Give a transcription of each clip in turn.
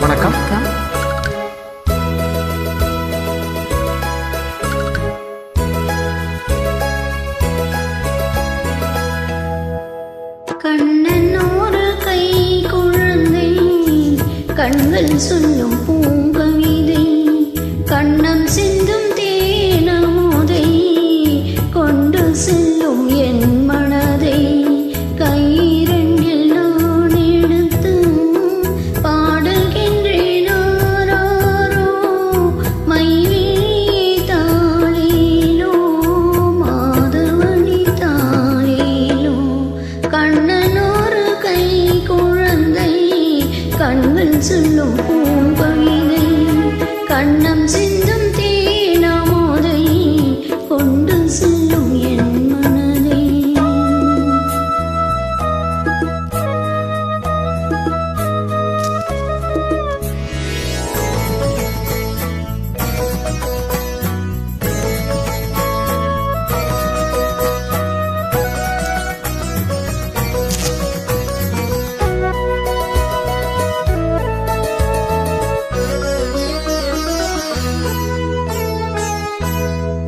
வணக்கம். கண்ணன் ஒரு கை குழந்தை, கண்கள் சொல்லும் பூங்கவிதை, கண்ணம் சிந்தும் தேனமுதை கொண்டு செல்லும் என் மனதை, கையிரண்டில் நான் எடுத்து பாடுகின்றேன் ஆராரோ, மைவிழி தாளேலோ, மாதவனி தாளேலோ. கண்ணன் ஒரு கை குழந்தை, கண்கள் சொல்லும் பூங்கவிதை, கண்ணம் சிந்தும் தேனமுதை கொண்டு செல்லும் என் மனதை.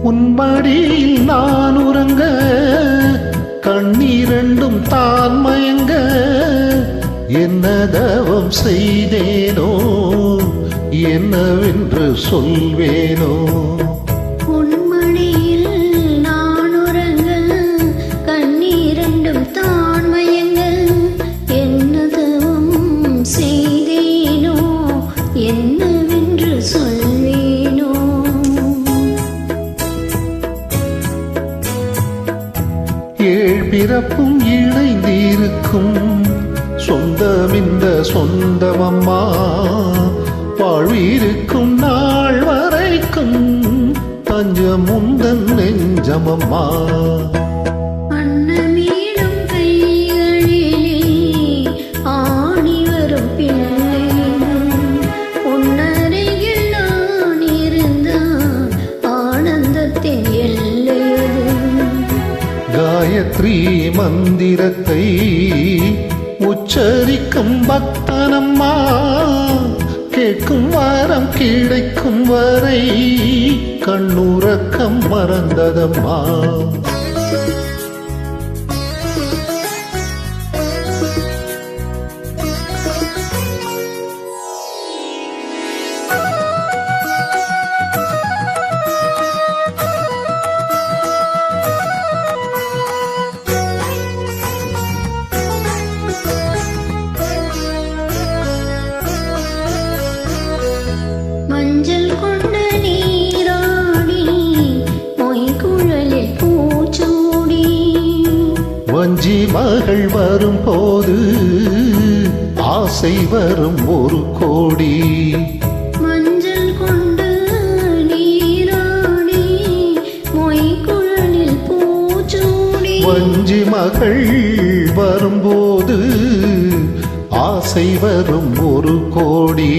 உன்மடியில் நான் உறங்க, கண்ணீரண்டும் தான் மயங்க, என்ன தவம் செய்தேனோ, என்னவென்று சொல்வேனோ. உன்மடியில் நான் உறங்க, கண்ணீரண்டும் தான் மயங்க, என்ன தவம் செய்தேனோ, என்னவென்று சொல்வேனோ. ஏழ் பிறப்பும் இணைந்திருக்கும் சொந்தம் இந்த சொந்தமம்மா, வாழ்விருக்கும் நாள் வரைக்கும் தஞ்சம் உந்தன் நெஞ்சமம்மா. அன்னமீடும் கைகளிலே ஆடி வரும் பிள்ளைகள், உன்னருகில் நான் இருந்தால் ஆனந்தத்தின் எல்லையது. காயத்ரி மந்திரத்தை உச்சரிக்கும் பக்தனம்மா, கேட்கும் வாரம் கிடைக்கும் வரை கண்ணுறக்கம் மறந்ததம்மா. மஞ்சள் கொண்ட நீராடி மொய்குழலில் பூச்சூடி, வஞ்சி மகள் வரும்போது ஆசை வரும் ஒரு கோடி. மஞ்சள் கொண்டு நீராடி மொய்குழலில் பூச்சூடி, வஞ்சி மகள் வரும்போது ஆசை வரும் ஒரு கோடி.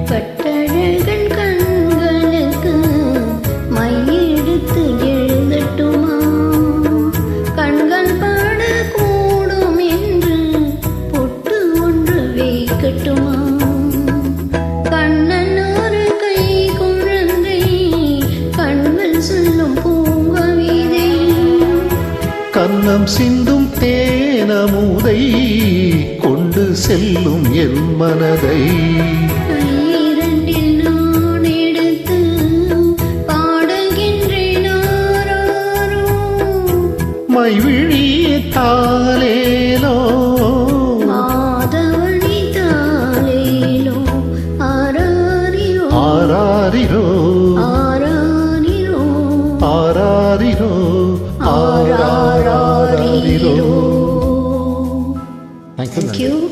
கட்டழகன் கண்களுக்கு மையெடுத்து எழுதட்டுமா, கண்கள் பாடக்கூடும் என்று பொட்டு ஒன்று வைக்கட்டுமா. கண்ணன் ஒரு கை குழந்தை, கண்கள் சொல்லும் பூங்கவிதை, கன்னம் சிந்தும் தேனமுதை கொண்டு செல்லும் என் மனதை. கையிரண்டில் நான் எடுத்து பாடுகின்றேன் ஆராரோ, மைவிழி தாளேலோ, மாதவனி தாளேலோ, ஆராரிரோ ஆராரிரோ ஆராரிரோ ஆராரிரோ ஆராரிரோ. Thank you.